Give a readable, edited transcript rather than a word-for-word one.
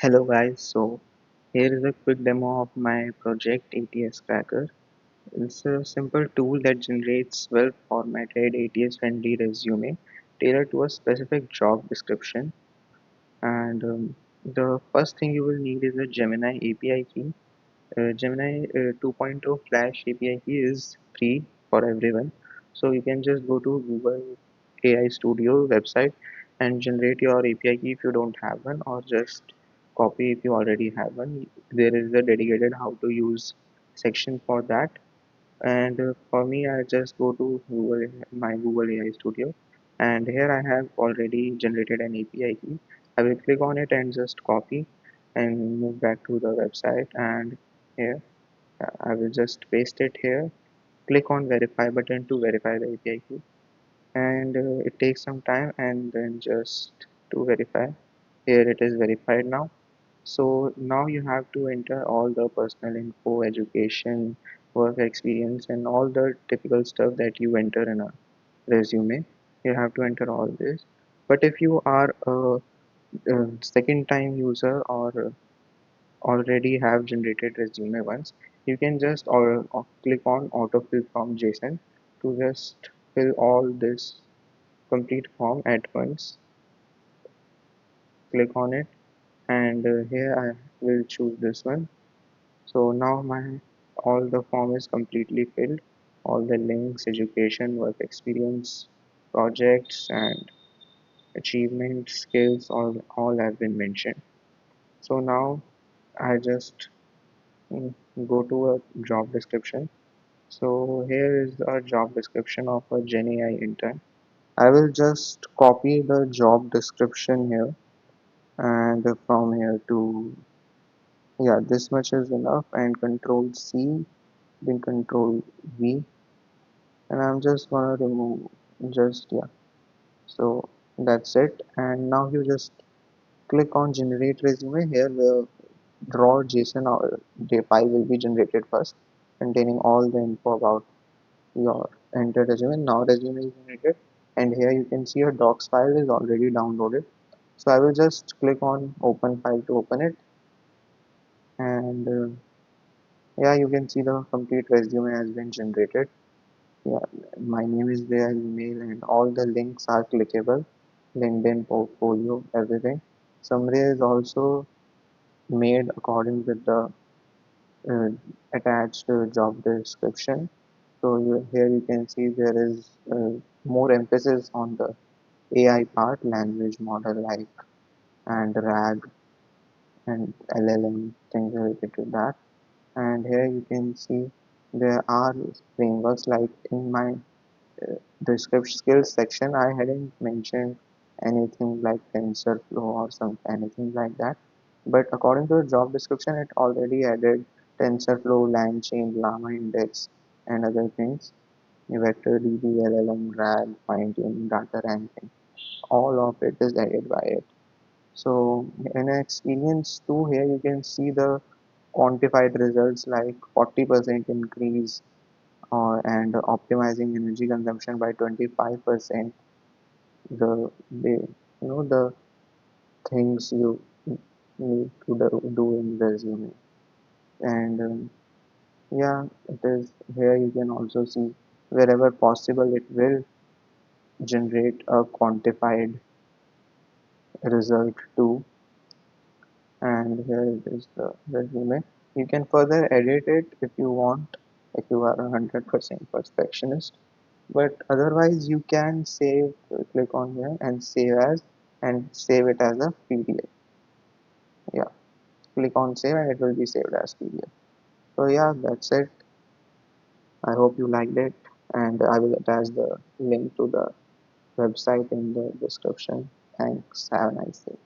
Hello guys, so here is a quick demo of my project ATS Cracker. It's a simple tool that generates well-formatted ATS-friendly resume tailored to a specific job description. And the first thing you will need is a Gemini API key. Gemini 2.0 Flash API key is free for everyone. So you can just go to Google AI Studio website and generate your API key if you don't have one, or just copy if you already have one. There is a dedicated how to use section for that. And for me, I just go to my Google AI Studio, and here I have already generated an API key. I will click on it and just copy and move back to the website, and here I will just paste it here. Click on verify button to verify the API key, and it takes some time, and then just to verify. Here it is verified now. So now you have to enter all the personal info, education, work experience, and all the typical stuff that you enter in a resume. You have to enter all this. But if you are a second time user or already have generated resume once, you can just or click on autofill from JSON to just fill all this complete form at once. Click on it, and here I will choose this one. So now my all the form is completely filled. All the links, education, work experience, projects, and achievements, skills, all have been mentioned. So now I just mm, go to a job description. So here is a job description of a Gen AI intern. I will just copy the job description here, and from here to, yeah, this much is enough, and control C, then control V, and I'm just gonna remove just, yeah, so that's it. And now you just click on generate resume. Here the raw JSON or file will be generated first, containing all the info about your entered resume. Now resume is generated, and here you can see a docs file is already downloaded. So I will just click on open file to open it, and yeah, you can see the complete resume has been generated. Yeah, my name is there, email, and all the links are clickable. LinkedIn, portfolio, everything. Summary is also made according with the uh, attached job description. So here you can see there is more emphasis on the AI part, language model like and RAG and LLM things related to that. And here you can see there are frameworks like in my description skills section. I hadn't mentioned anything like TensorFlow or some anything like that, but according to the job description it already added TensorFlow, LangChain, Llama Index, and other things, vector DB, LLM, RAG, fine tuning, data ranking, all of it is added by it. So in experience too, here you can see the quantified results like 40% increase and optimizing energy consumption by 25%. The things you need to do in resume. And yeah, it is here you can also see wherever possible it will generate a quantified result too. And here it is the resume. You can further edit it if you want, if you are 100% perfectionist, but otherwise you can save, click on here and save as, and save it as a PDF. Yeah, click on save and it will be saved as PDF. So yeah, that's it. I hope you liked it, and I will attach the link to the website in the description. Thanks, have a nice day.